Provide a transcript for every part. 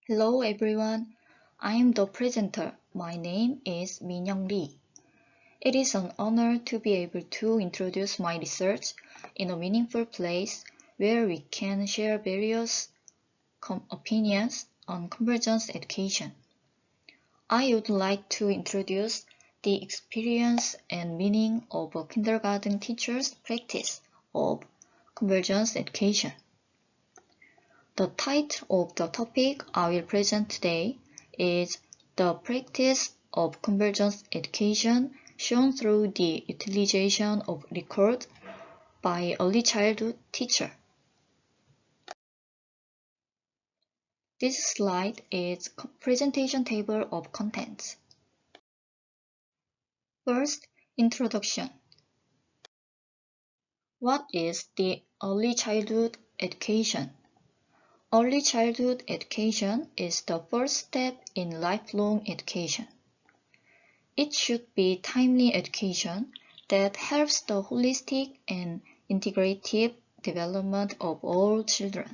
Hello everyone, I am the presenter. My name is Min-young Lee. It is an honor to be able to introduce my research in a meaningful place where we can share various opinions on convergence education. I would like to introduce the experience and meaning of a kindergarten teacher's practice of convergence education. The title of the topic I will present today is The Practice of Convergence Education Shown Through the Utilization of Record by Early Childhood Teacher. This slide is presentation table of contents. First, introduction. What is the early childhood education? Early childhood education is the first step in lifelong education. It should be timely education that helps the holistic and integrative development of all children.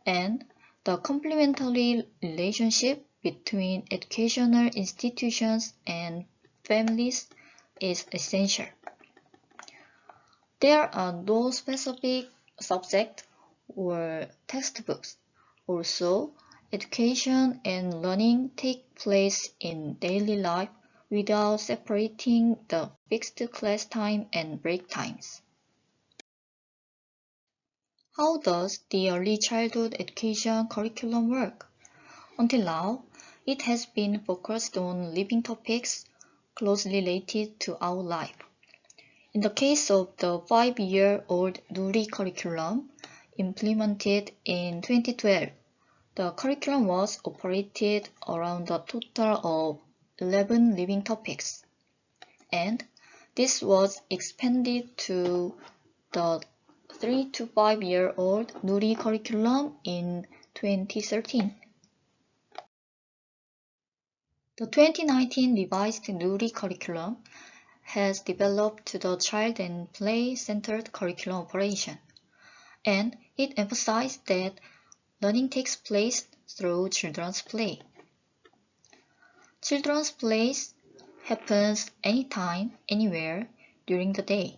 And the complementary relationship between educational institutions and families is essential. There are no specific subjects or textbooks. Also, education and learning take place in daily life without separating the fixed class time and break times. How does the early childhood education curriculum work? Until now, it has been focused on living topics closely related to our life. In the case of the 5-year-old Nuri curriculum, implemented in 2012, the curriculum was operated around a total of 11 living topics, and this was expanded to the 3 to 5-year-old Nuri curriculum in 2013. The 2019 revised Nuri curriculum has developed the child and play-centered curriculum operation, and it emphasized that learning takes place through children's play. Children's play happens anytime, anywhere during the day,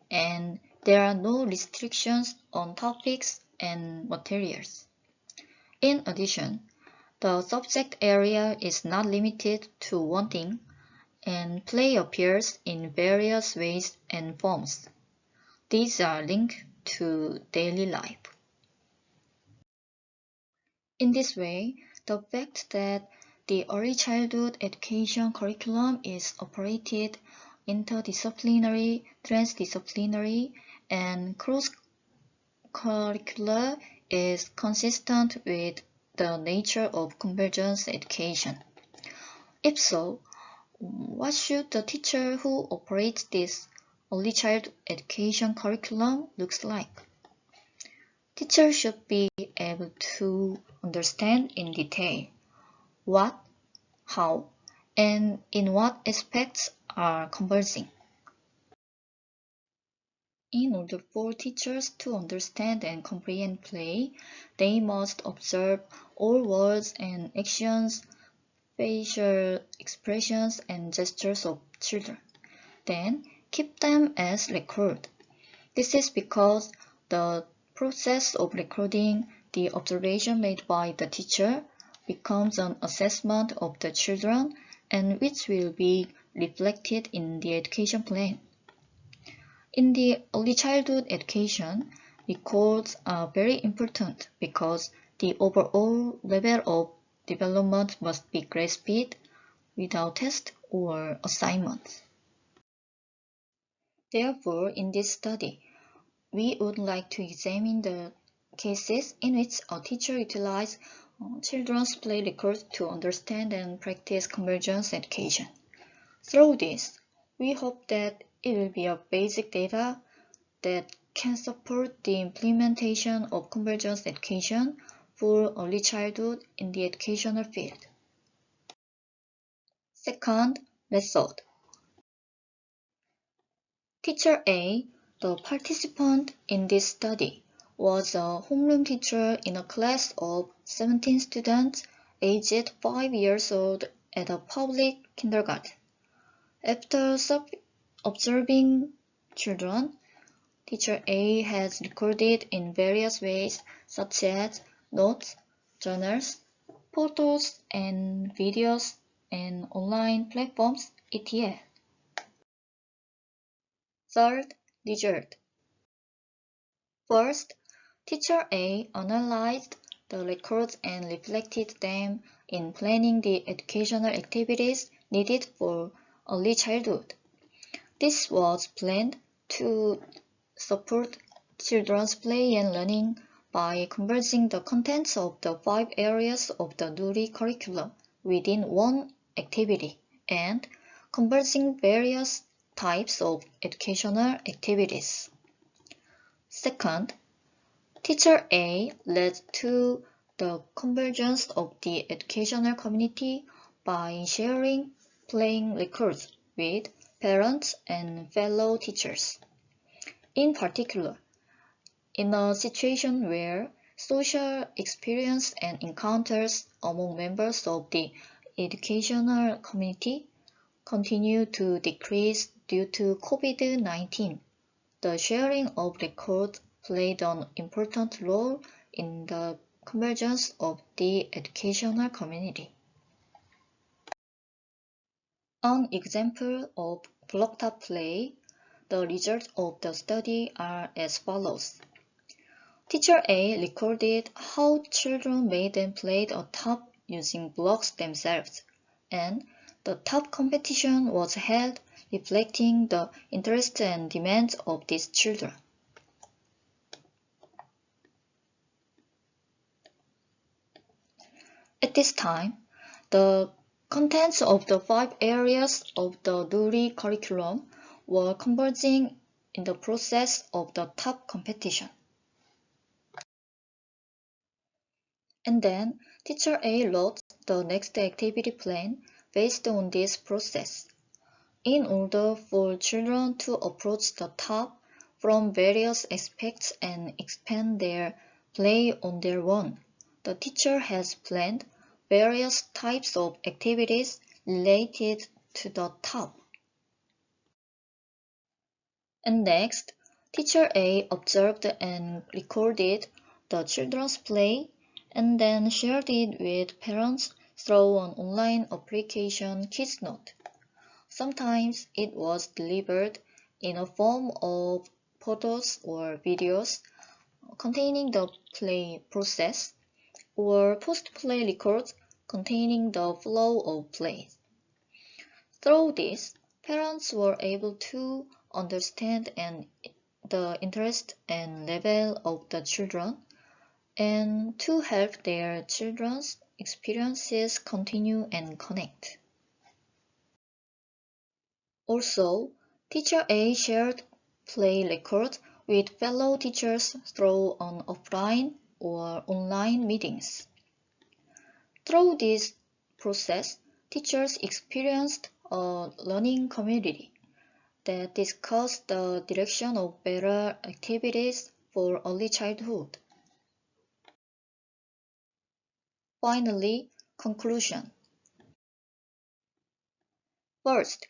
and there are no restrictions on topics and materials. In addition, the subject area is not limited to one thing, and play appears in various ways and forms. These are linked to daily life. In this way, the fact that the early childhood education curriculum is operated interdisciplinary, transdisciplinary, and cross-curricular is consistent with the nature of convergence education. If so, what should the teacher who operates this early childhood education curriculum looks like? Teachers should be able to understand in detail what, how, and in what aspects are converging. In order for teachers to understand and comprehend play, they must observe all words and actions, facial expressions, and gestures of children. Then keep them as record. This is because the process of recording the observation made by the teacher becomes an assessment of the children and which will be reflected in the education plan. In the early childhood education, records are very important because the overall level of development must be grasped without test or assignments. Therefore, in this study, we would like to examine the cases in which a teacher utilized children's play records to understand and practice convergence education. Through this, we hope that it will be a basic data that can support the implementation of convergence education for early childhood in the educational field. Second, method. Teacher A, the participant in this study, was a homeroom teacher in a class of 17 students aged 5 years old at a public kindergarten. After observing children, Teacher A has recorded in various ways such as notes, journals, photos and videos, and online platforms, etc. Third, result. First, Teacher A analyzed the records and reflected them in planning the educational activities needed for early childhood. This was planned to support children's play and learning by converging the contents of the 5 areas of the NURI curriculum within one activity and converging various types of educational activities. Second, Teacher A led to the convergence of the educational community by sharing playing records with parents and fellow teachers. In particular, in a situation where social experience and encounters among members of the educational community continue to decrease due to COVID-19, the sharing of records played an important role in the convergence of the educational community. An example of block-top play, the results of the study are as follows. Teacher A recorded how children made and played a top using blocks themselves, and the top competition was held reflecting the interests and demands of these children. At this time, the contents of the 5 areas of the NURI curriculum were converging in the process of the top competition. And then Teacher A wrote the next activity plan based on this process. In order for children to approach the top from various aspects and expand their play on their own, the teacher has planned various types of activities related to the top. And next, Teacher A observed and recorded the children's play and then shared it with parents through an online application KidsNote. Sometimes it was delivered in a form of photos or videos containing the play process or post-play records containing the flow of play. Through this, parents were able to understand the interest and level of the children and to help their children's experiences continue and connect. Also, Teacher A shared play records with fellow teachers through on offline or online meetings. Through this process, teachers experienced a learning community that discussed the direction of better activities for early childhood. Finally, conclusion. First,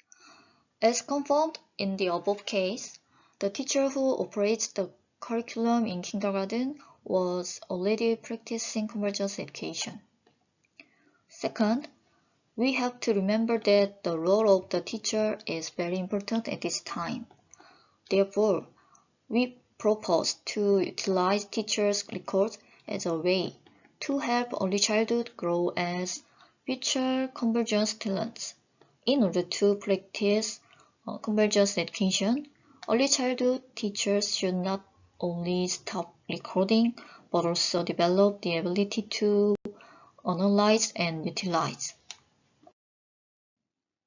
as confirmed in the above case, the teacher who operates the curriculum in kindergarten was already practicing convergence education. Second, we have to remember that the role of the teacher is very important at this time. Therefore, we propose to utilize teachers' records as a way to help early childhood grow as future convergence talents. In order to practice convergence education, early childhood teachers should not only stop recording but also develop the ability to analyze and utilize.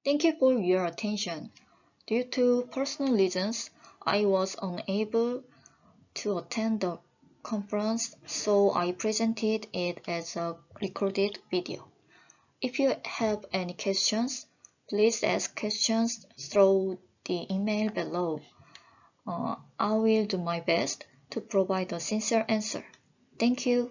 Thank you for your attention. Due to personal reasons, I was unable to attend the conference, so I presented it as a recorded video. If you have any questions, please ask questions through the email below. I will do my best to provide a sincere answer. Thank you.